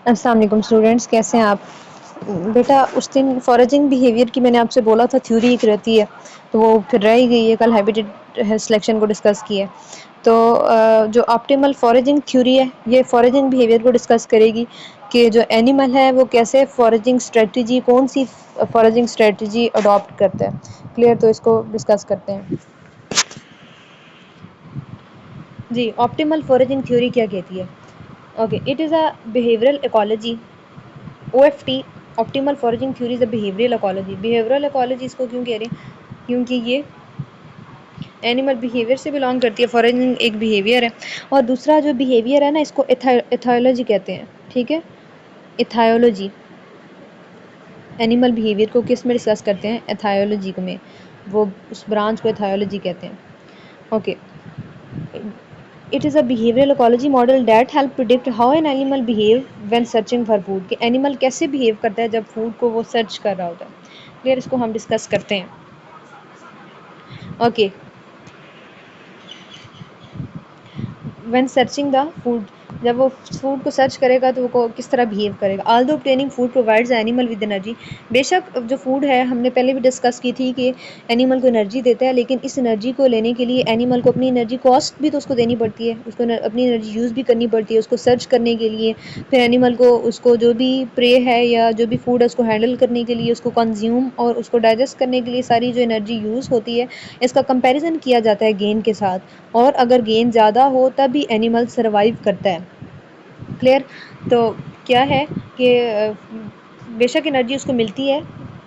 अस्सलाम वालेकुम स्टूडेंट्स, कैसे हैं आप? बेटा, उस दिन फॉरेजिंग बिहेवियर की मैंने आपसे बोला था थ्योरी एक रहती है, तो वो फिर रह ही गई है। कल हैबिटेट सिलेक्शन को डिस्कस किया है। तो जो ऑप्टिमल फॉरेजिंग थ्योरी है, ये फॉरेजिंग बिहेवियर को डिस्कस करेगी कि जो एनिमल है वो कैसे फॉरेजिंग स्ट्रेटजी, कौन सी फॉरेजिंग स्ट्रेटजी अडॉप्ट करता है। क्लियर? तो इसको डिस्कस करते हैं। जी, ऑप्टिमल फॉरेजिंग थ्योरी क्या कहती है? Okay, it is a behavioural ecology. OFT, optimal foraging theory is a behavioural ecology. Behavioural ecology इसको क्यों कह रहे हैं? क्योंकि ये एनिमल बिहेवियर से बिलोंग करती है। फॉरेजिंग एक बिहेवियर है, और दूसरा जो बिहेवियर है ना, इसको एथायोलॉजी कहते हैं। ठीक है, एथायोलॉजी। एनिमल बिहेवियर को किस में डिस्कस करते हैं? एथायोलॉजी में। वो उस ब्रांच को एथायोलॉजी कहते हैं। Okay, it is a behavioural ecology model that help predict how an animal behave when searching for food. कि एनिमल कैसे बिहेव करता है जब फूड को वो सर्च कर रहा होता है। क्लियर? इसको हम डिस्कस करते हैं। Okay, when searching the food, जब वो फूड को सर्च करेगा तो वो किस तरह बिहेव करेगा। Although obtaining food provides animal with energy. बेशक जो फूड है, हमने पहले भी डिस्कस की थी कि एनिमल को एनर्जी देता है, लेकिन इस एनर्जी को लेने के लिए एनिमल को अपनी एनर्जी कॉस्ट भी तो उसको देनी पड़ती है। उसको अपनी एनर्जी यूज़ भी करनी पड़ती है उसको सर्च करने के लिए। फिर एनिमल को उसको जो भी प्रे है या जो भी फूड है उसको हैंडल करने के लिए, उसको कंज्यूम और उसको डाइजेस्ट करने के लिए सारी जो एनर्जी यूज़ होती है, इसका कंपैरिजन किया जाता है गेन के साथ। और अगर गेन ज़्यादा हो तब भी एनिमल सर्वाइव करता है। क्लियर? तो क्या है कि बेशक एनर्जी उसको मिलती है,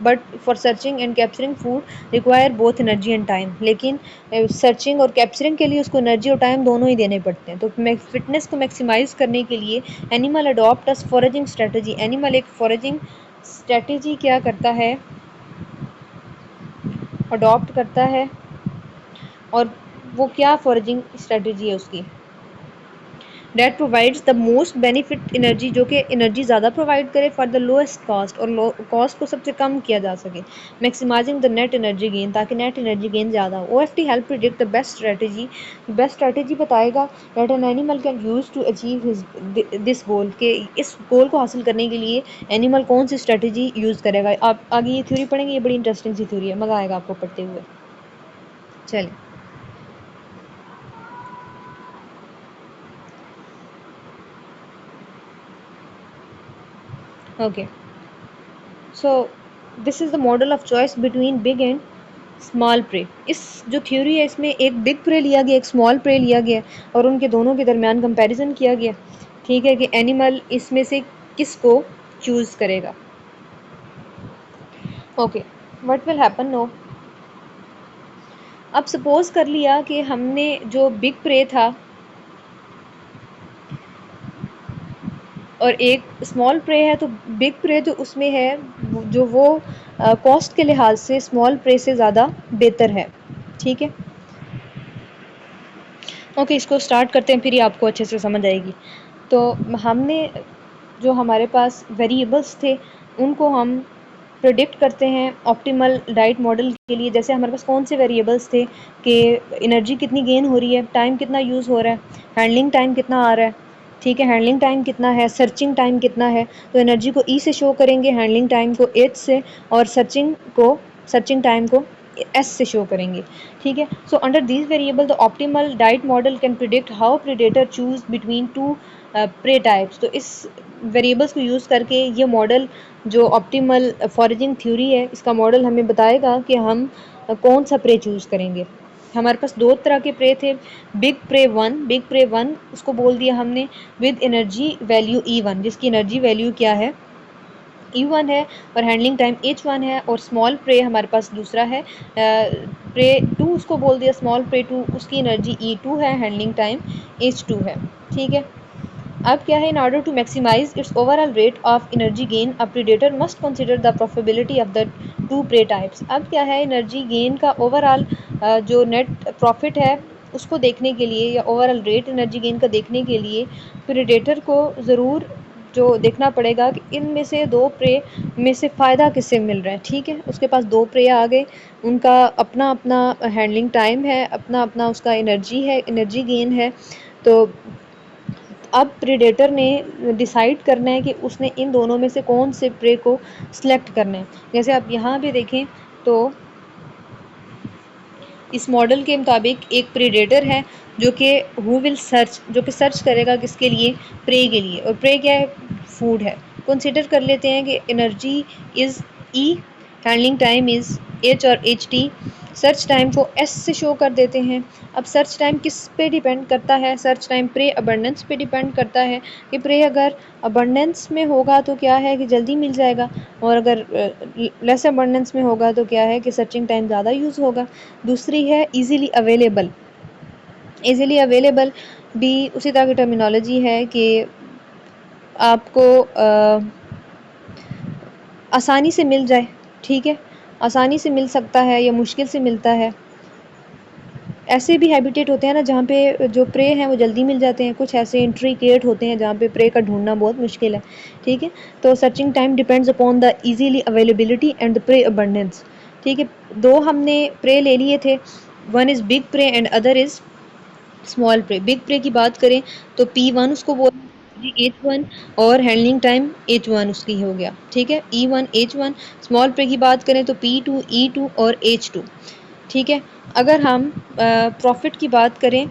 but for searching and capturing food require both energy and time. लेकिन सर्चिंग और कैप्चरिंग के लिए उसको एनर्जी और टाइम दोनों ही देने पड़ते हैं। तो फिटनेस को मैक्सिमाइज करने के लिए एनिमल अडॉप्ट अस फॉरेजिंग स्ट्रेटजी। एनिमल एक फॉरेजिंग स्ट्रेटजी क्या करता है? अडॉप्ट करता है। और वो क्या फॉरेजिंग स्ट्रेटजी है उसकी? That provides the most benefit energy, जो कि एनर्जी ज़्यादा प्रोवाइड करे फॉर द लोएस्ट कॉस्ट, और लो कॉस्ट को सबसे कम किया जा सके। Maximising the net energy gain, ताकि नेट एनर्जी गेन ज़्यादा हो। OFT help predict the best strategy. Best strategy बताएगा that an animal can use to achieve his this goal, के इस गोल को हासिल करने के लिए एनिमल कौन सी स्ट्रेटजी यूज़ करेगा। आप आगे ये थ्योरी पढ़ेंगे, ये बड़ी इंटरेस्टिंग सी थ्योरी है, मज़ा आएगा आपको पढ़ते हुए। चलिए, okay, so this is the model of choice between big and small prey. इस जो थ्योरी है, इसमें एक बिग प्रे लिया गया, एक स्मॉल प्रे लिया गया, और उनके दोनों के दरमियान कंपैरिजन किया गया। ठीक है, कि एनिमल इसमें से किसको चूज़ करेगा। Okay, what will happen no. अब सपोज कर लिया कि हमने जो बिग प्रे था और एक स्मॉल प्रे है, तो बिग प्रे जो उसमें है जो वो कॉस्ट के लिहाज से स्मॉल प्रे से ज़्यादा बेहतर है। ठीक है, ओके, इसको स्टार्ट करते हैं, फिर ही आपको अच्छे से समझ आएगी। तो हमने जो हमारे पास वेरिएबल्स थे उनको हम प्रिडिक्ट करते हैं ऑप्टिमल डाइट मॉडल के लिए। जैसे हमारे पास कौन से वेरिएबल्स थे कि एनर्जी कितनी गेन हो रही है, टाइम कितना यूज़ हो रहा है, हैंडलिंग टाइम कितना आ रहा है। ठीक है, हैंडलिंग टाइम कितना है, सर्चिंग टाइम कितना है। तो एनर्जी को ई से शो करेंगे, हैंडलिंग टाइम को एच से, और सर्चिंग टाइम को एस से शो करेंगे। ठीक है, so under these variable the optimal diet model can predict how predator choose between two prey types. तो इस वेरिएबल्स को यूज़ करके ये मॉडल जो ऑप्टिमल फॉरेजिंग थ्योरी है, इसका मॉडल हमें बताएगा कि हम कौन सा प्रे चूज़ करेंगे। हमारे पास दो तरह के प्रे थे। बिग प्रे वन उसको बोल दिया हमने विद एनर्जी वैल्यू E1, जिसकी एनर्जी वैल्यू क्या है? E1 है, और हैंडलिंग टाइम H1 है। और स्मॉल प्रे हमारे पास दूसरा है, प्रे 2 उसको बोल दिया, स्मॉल प्रे 2, उसकी एनर्जी E2 है, हैंडलिंग टाइम H2 है। ठीक है, अब क्या है? In order to maximise its overall rate of energy gain a predator must consider the profitability of the two prey types. अब क्या है? एनर्जी गेन का ओवरऑल जो नेट प्रॉफिट है उसको देखने के लिए, या ओवरऑल रेट एनर्जी गेन का देखने के लिए, प्रीडेटर को ज़रूर जो देखना पड़ेगा कि इनमें से दो प्रे में से फ़ायदा किससे मिल रहा है। ठीक है, उसके पास दो प्रे आ गए, उनका अपना अपना हैंडलिंग टाइम है, अपना अपना उसका एनर्जी है, एनर्जी गेन है। तो अब प्रेडेटर ने डिसाइड करना है कि उसने इन दोनों में से कौन से प्रे को सिलेक्ट करना है। जैसे आप यहाँ पे देखें तो इस मॉडल के मुताबिक एक प्रेडेटर है जो कि हु विल सर्च, जो कि सर्च करेगा किसके लिए, प्रे के लिए। और प्रे क्या है, फूड है। कंसिडर कर लेते हैं कि energy is E, handling time is H और एच टी, सर्च टाइम को एस से शो कर देते हैं। अब सर्च टाइम किस पे डिपेंड करता है, सर्च टाइम प्रे अबंडेंस पे डिपेंड करता है कि प्रे अगर अबंडेंस में होगा तो क्या है कि जल्दी मिल जाएगा, और अगर लेस अबंडेंस में होगा तो क्या है कि सर्चिंग टाइम ज़्यादा यूज़ होगा। दूसरी है इजीली अवेलेबल। इजीली अवेलेबल भी उसी तरह की टर्मिनोलॉजी है कि आपको आसानी से मिल जाए, ठीक है, आसानी से मिल सकता है या मुश्किल से मिलता है। ऐसे भी हैबिटेट होते हैं ना जहाँ पे जो प्रे हैं वो जल्दी मिल जाते हैं, कुछ ऐसे इंट्रिकेट होते हैं जहाँ पे प्रे का ढूंढना बहुत मुश्किल है, ठीक है। तो searching time depends upon the easily availability and the prey abundance, ठीक है। दो हमने प्रे ले लिए थे, one is big prey and other is small prey. Big prey की बात करें तो P1 उसको बोल जी H1, और हैंडलिंग टाइम H1 उसकी हो गया, ठीक है, E1 H1। स्मॉल प्रे की बात करें तो P2 E2 और H2, ठीक है। अगर हम प्रॉफिट की बात करें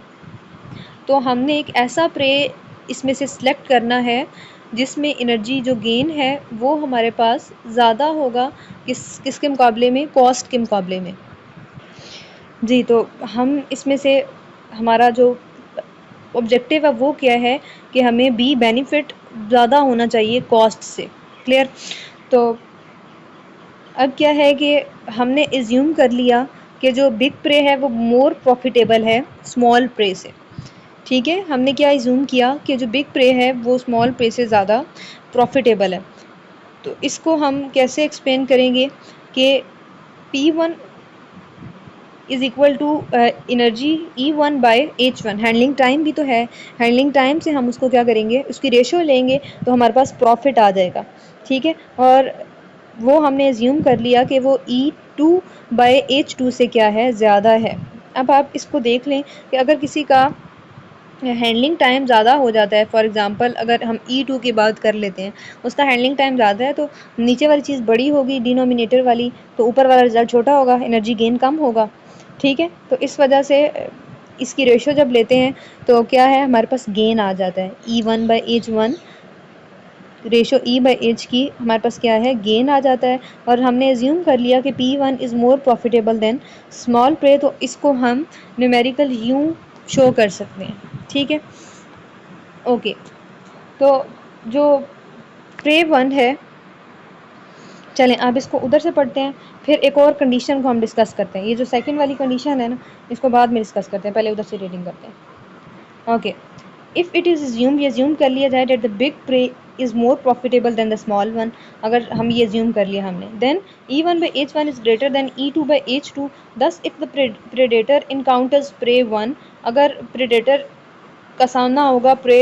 तो हमने एक ऐसा प्रे इसमें से सिलेक्ट करना है जिसमें एनर्जी जो गेन है वो हमारे पास ज़्यादा होगा किसके मुकाबले में, कॉस्ट के मुकाबले में। जी, तो हम इसमें से हमारा जो ऑब्जेक्टिव है वो क्या है कि हमें बी बेनिफिट ज़्यादा होना चाहिए कॉस्ट से। क्लियर। तो अब क्या है कि हमने एज्यूम कर लिया कि जो बिग प्रे है वो मोर प्रॉफिटेबल है स्मॉल प्रे से, ठीक है। हमने क्या एज्यूम किया कि जो बिग प्रे है वो स्मॉल प्रे से ज़्यादा प्रॉफिटेबल है। तो इसको हम कैसे एक्सप्लेन करेंगे कि P1 is equal to energy E1 by H1। Handling time भी तो है, हैंडलिंग टाइम से हम उसको क्या करेंगे, उसकी रेशो लेंगे तो हमारे पास प्रॉफिट आ जाएगा, ठीक है। और वो हमने एज्यूम कर लिया कि वो E2 बाय H2 से क्या है, ज़्यादा है। अब आप इसको देख लें कि अगर किसी का हैंडलिंग टाइम ज़्यादा हो जाता है, फॉर एग्जांपल अगर हम E2 की बात कर लेते हैं, उसका हैंडलिंग टाइम ज़्यादा है तो नीचे वाली चीज़ बड़ी होगी डिनोमिनेटर वाली, तो ऊपर वाला रिजल्ट छोटा होगा, एनर्जी गेन कम होगा, ठीक है। तो इस वजह से इसकी रेशो जब लेते हैं तो क्या है, हमारे पास गेन आ जाता है E1 by H1, ratio E by H की हमारे पास क्या है, गेन आ जाता है। और हमने एज्यूम कर लिया कि P1 is more profitable than small prey, तो इसको हम न्यूमेरिकल यूँ शो कर सकते हैं, ठीक है। ओके, तो जो प्रे वन है, चलें अब इसको उधर से पढ़ते हैं, फिर एक और कंडीशन को हम डिस्कस करते हैं। ये जो सेकंड वाली कंडीशन है ना, इसको बाद में डिस्कस करते हैं, पहले उधर से रीडिंग करते हैं। Okay, if it is assume, ये एज्यूम कर लिया जाए that the big prey is more profitable than the small one, अगर हम ये एज्यूम कर लिया हमने, then E1 by H1 is greater than E2 by H2। Thus if the predator encounters prey one, अगर प्रेडेटर का सामना होगा प्रे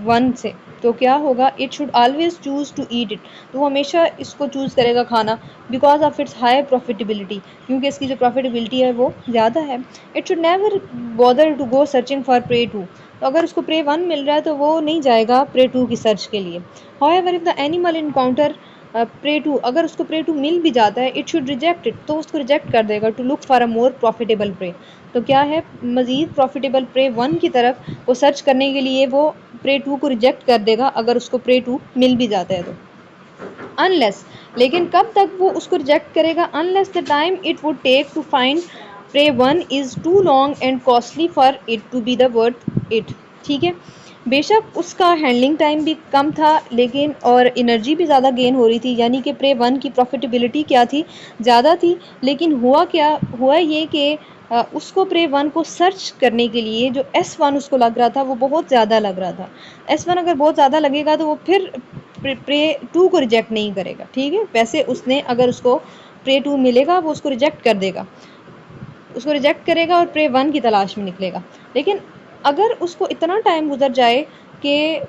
वन से, तो क्या होगा, it should always choose to eat it, तो वो हमेशा इसको चूज़ करेगा खाना, because of its high profitability, क्योंकि इसकी जो प्रॉफिटेबिलिटी है वो ज़्यादा है। It should never bother to go searching for prey two, तो अगर उसको प्रे वन मिल रहा है तो वो नहीं जाएगा प्रे टू की सर्च के लिए। However if the animal encounter prey two, अगर उसको प्रे टू मिल भी जाता है, इट शुड रिजेक्ट इट, तो उसको रिजेक्ट कर देगा to look for a more profitable prey, तो क्या है, मज़ीद प्रॉफिटेबल प्रे वन की तरफ वो सर्च करने के लिए वो प्रे टू को रिजेक्ट कर देगा अगर उसको प्रे टू मिल भी जाता है तो। अनलेस, लेकिन कब तक वो उसको रिजेक्ट करेगा, unless the time it would take to find prey one is too long and costly for it to be the worth it, ठीक है। बेशक उसका हैंडलिंग टाइम भी कम था लेकिन और एनर्जी भी ज़्यादा गेन हो रही थी, यानी कि प्रे वन की प्रॉफिटेबिलिटी क्या थी, ज़्यादा थी। लेकिन हुआ क्या, हुआ ये कि उसको प्रे वन को सर्च करने के लिए जो S1 उसको लग रहा था वो बहुत ज़्यादा लग रहा था। S1 अगर बहुत ज़्यादा लगेगा तो वो फिर प्रे टू को रिजेक्ट नहीं करेगा, ठीक है। वैसे उसने अगर उसको प्रे टू मिलेगा वो उसको रिजेक्ट कर देगा, उसको रिजेक्ट करेगा और प्रे वन की तलाश में निकलेगा। लेकिन अगर उसको इतना टाइम गुजर जाए कि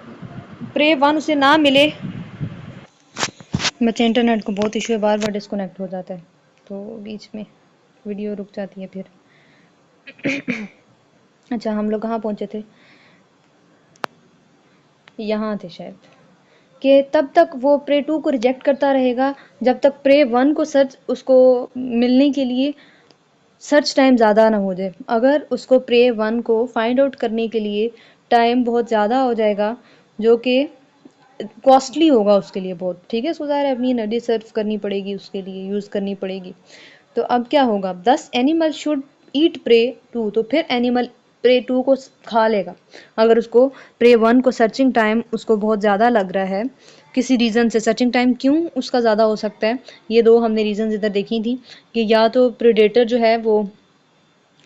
प्रे वन उसे ना मिले, बच्चे इंटरनेट को बहुत इशू है, बार बार डिस्कनेक्ट हो जाता है तो बीच में वीडियो रुक जाती है फिर। अच्छा, हम लोग कहाँ पहुँचे थे, यहाँ थे शायद, कि तब तक वो प्रे 2 को रिजेक्ट करता रहेगा जब तक प्रे 1 को सर्च उसको मिलने के लिए सर्च टाइम ज़्यादा ना हो जाए। अगर उसको प्रे 1 को फाइंड आउट करने के लिए टाइम बहुत ज़्यादा हो जाएगा, जो कि कॉस्टली होगा उसके लिए बहुत, ठीक है, उसको ज़्यादा अपनी एनर्जी सर्व करनी पड़ेगी, उसके लिए यूज़ करनी पड़ेगी। तो अब क्या होगा, 10 एनिमल शुड ईट प्रे 2, तो फिर एनिमल प्रे 2 को खा लेगा। अगर उसको प्रे 1 को सर्चिंग टाइम उसको बहुत ज़्यादा लग रहा है किसी रीज़न से, सर्चिंग टाइम क्यों उसका ज़्यादा हो सकता है, ये दो हमने रीज़न इधर देखी थी कि या तो प्रेडेटर जो है वो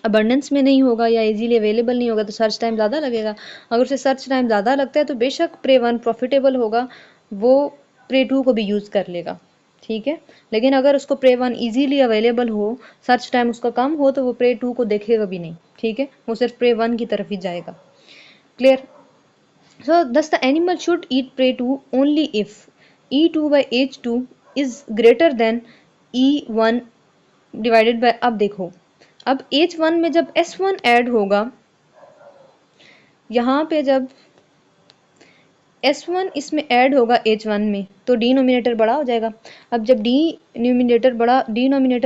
अबंडेंस में नहीं होगा या इजीली अवेलेबल नहीं होगा, तो सर्च टाइम ज़्यादा लगेगा। अगर उसे सर्च टाइम ज़्यादा लगता है तो बेशक प्रे 1 प्रॉफिटेबल होगा, वो प्रे 2 को भी यूज़ कर लेगा, ठीक है। लेकिन अगर उसको प्रे 1 इजीली अवेलेबल हो, सर्च टाइम उसका कम हो, तो वो प्रे 2 को देखेगा भी नहीं, ठीक है, वो सिर्फ प्रे 1 की तरफ ही जाएगा। Clear? So thus the animal should eat prey 2 only if E2 by H2 is greater than E1 divided by, अब देखो, अब H1 में जब S1 ऐड होगा, यहाँ पे जब S1 इसमें ऐड होगा H1 में, तो डिनोमिनेटर बड़ा हो जाएगा। अब जब डिनोमिनेटर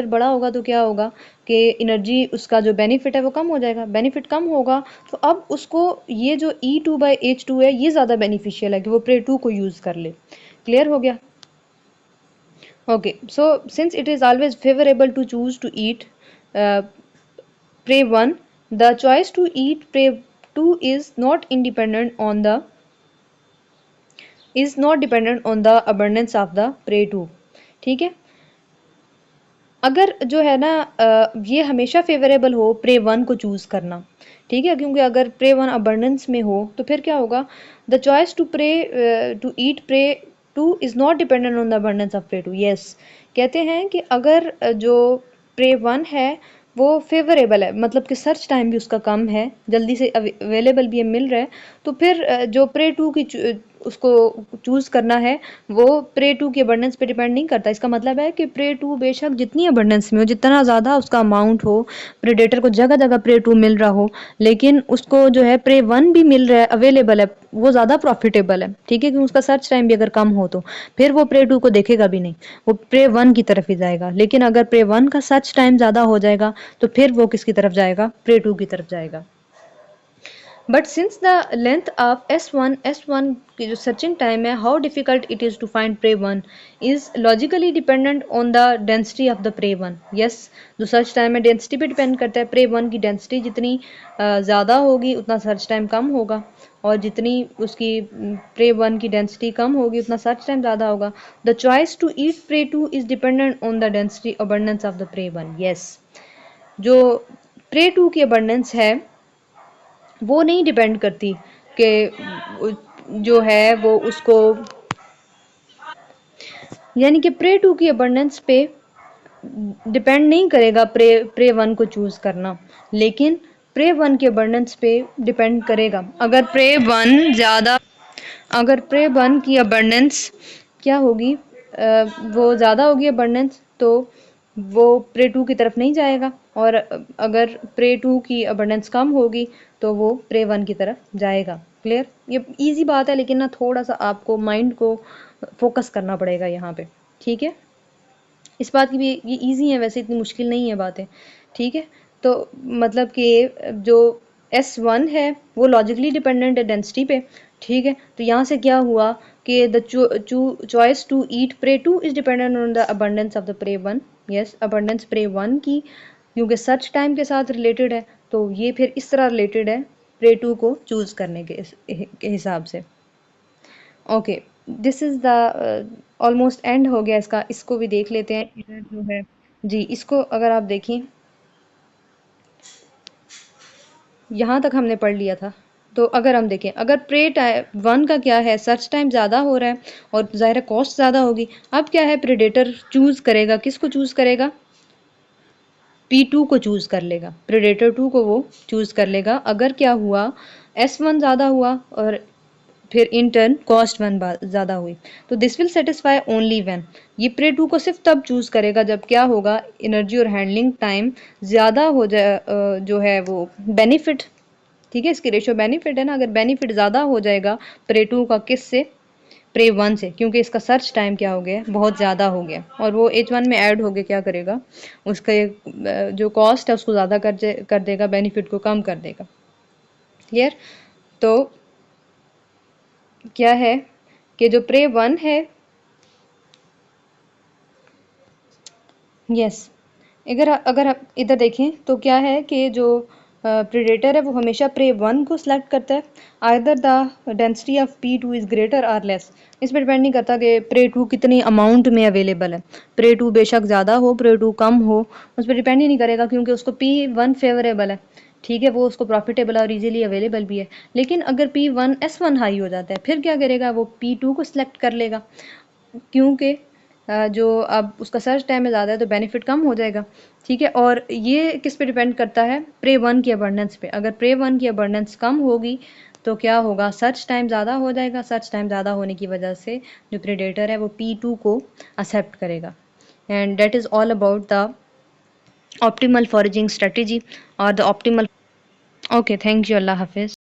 बड़ा होगा तो क्या होगा कि एनर्जी उसका जो बेनिफिट है वो कम हो जाएगा। बेनिफिट कम होगा तो अब उसको ये जो E2 बाई H2 है ये ज़्यादा बेनिफिशियल है कि वो प्रे 2 को यूज़ कर ले। क्लियर हो गया? Okay, so since it is always favourable to choose to eat prey 1, the choice to eat prey 2 is not dependent on the abundance of the prey 2, ठीक है। अगर जो है ना ये हमेशा फेवरेबल हो प्रे 1 को चूज करना, ठीक है, क्योंकि अगर प्रे 1 अबंडेंस में हो तो फिर क्या होगा, the choice to eat prey 2 is not dependent on the abundance of prey 2। Yes, कहते हैं कि अगर जो प्रे 1 है वो फेवरेबल है, मतलब कि सर्च टाइम भी उसका कम है, जल्दी से अवेलेबल भी है, मिल रहा है, तो फिर जो प्रे 2 की उसको चूज करना है वो प्रे 2 की अबंडेंस पे डिपेंड नहीं करता। इसका मतलब है कि प्रे 2 बेशक जितनी अबंडेंस में हो, जितना ज़्यादा उसका अमाउंट हो, प्रेडेटर को जगह जगह प्रे 2 मिल रहा हो, लेकिन उसको जो है प्रे 1 भी मिल रहा है, अवेलेबल है, वो ज़्यादा प्रॉफिटेबल है, ठीक है, क्योंकि उसका सर्च टाइम भी अगर कम हो तो फिर वो प्रे 2 को देखेगा भी नहीं, वो प्रे 1 की तरफ ही जाएगा। लेकिन अगर प्रे 1 का सर्च टाइम ज़्यादा हो जाएगा तो फिर वो किसकी तरफ जाएगा, प्रे 2 की तरफ जाएगा। But since the length of S1 की जो searching time है, how difficult it is to find prey 1 is logically dependent on the density of the prey 1. Yes, जो search time है density पे depend करता है, prey 1 की density जितनी ज़्यादा होगी उतना search time कम होगा, और जितनी उसकी prey 1 की density कम होगी उतना search time ज़्यादा होगा। The choice to eat prey 2 is dependent on the density abundance of the prey 1. Yes, जो prey 2 की abundance है वो नहीं डिपेंड करती कि जो है वो उसको, यानी कि प्रे 2 की अबंडेंस पे डिपेंड नहीं करेगा प्रे 1 को चूज करना, लेकिन प्रे 1 के अबंडेंस पे डिपेंड करेगा। अगर प्रे 1 की अबंडेंस क्या होगी, वो ज़्यादा होगी अबंडेंस, तो वो प्रे 2 की तरफ नहीं जाएगा, और अगर प्रे 2 की अबंडेंस कम होगी तो वो प्रे 1 की तरफ जाएगा। क्लियर? ये इजी बात है, लेकिन ना थोड़ा सा आपको माइंड को फोकस करना पड़ेगा यहाँ पे, ठीक है। इस बात की भी ये इजी है, वैसे इतनी मुश्किल नहीं है बातें, ठीक है। तो मतलब कि जो S1 है वो लॉजिकली डिपेंडेंट है डेंसिटी पे, ठीक है। तो यहाँ से क्या हुआ कि the choice to eat prey 2 is dependent on the abundance of the prey 1। Yes, abundance prey 1 की, क्योंकि सर्च टाइम के साथ रिलेटेड है, तो ये फिर इस तरह रिलेटेड है प्रे 2 को चूज करने के हिसाब से। Okay, this is the almost and हो गया इसका, इसको भी देख लेते हैं इधर जो है जी। इसको अगर आप देखें, यहाँ तक हमने पढ़ लिया था। तो अगर हम देखें, अगर प्रे टाइम 1 का क्या है, सर्च टाइम ज़्यादा हो रहा है और ज़ाहिर है कॉस्ट ज़्यादा होगी। अब क्या है, प्रेडेटर चूज़ करेगा, किसको चूज़ करेगा, P2 को चूज़ कर लेगा, प्रेडेटर 2 को वो चूज़ कर लेगा। अगर क्या हुआ, S1 ज़्यादा हुआ और फिर इन टर्न कॉस्ट 1 ज़्यादा हुई, तो this will satisfy only when, ये प्रे 2 को सिर्फ तब चूज़ करेगा जब क्या होगा, एनर्जी और हैंडलिंग टाइम ज़्यादा हो जाए, जो है वो बेनिफिट ठीक है, इसकी रेशियो बेनिफिट है ना, अगर बेनिफिट ज़्यादा हो जाएगा प्रे 2 का किससे, प्रे 1 से, क्योंकि इसका सर्च टाइम क्या हो गया, बहुत ज़्यादा हो गया, और वो H1 में ऐड हो गया, क्या करेगा, उसका जो कॉस्ट है उसको ज़्यादा कर देगा, बेनिफिट को कम कर देगा। क्लियर? तो क्या है कि जो प्रे 1 है, यस, अगर अगर आप इधर देखें तो क्या है कि जो प्रेडेटर है वो हमेशा प्रे 1 को सिलेक्ट करता है, either the density of P2 is greater और लेस। इस पर डिपेंड नहीं करता कि प्रे 2 कितनी अमाउंट में अवेलेबल है, प्रे 2 बेशक ज़्यादा हो, प्रे 2 कम हो, उस पर डिपेंड ही नहीं करेगा, क्योंकि उसको P1 फेवरेबल है, ठीक है, वो उसको प्रॉफिटेबल और इजीली अवेलेबल भी है। लेकिन अगर P1 S1 हाई हो जाता है, फिर क्या करेगा, वो P2 को सिलेक्ट कर लेगा, क्योंकि जो अब उसका सर्च टाइम में ज़्यादा है तो बेनिफिट कम हो जाएगा। ठीक है, और ये किस पे डिपेंड करता है, प्रे 1 की अबंडेंस पे। अगर प्रे 1 की अबंडेंस कम होगी तो क्या होगा, सर्च टाइम ज़्यादा हो जाएगा, सर्च टाइम ज़्यादा होने की वजह से जो प्रेडेटर है वो P2 को एक्सेप्ट करेगा। And that is all about the optimal foraging strategy और the optimal. Okay, thank you, अल्लाह हाफिज़।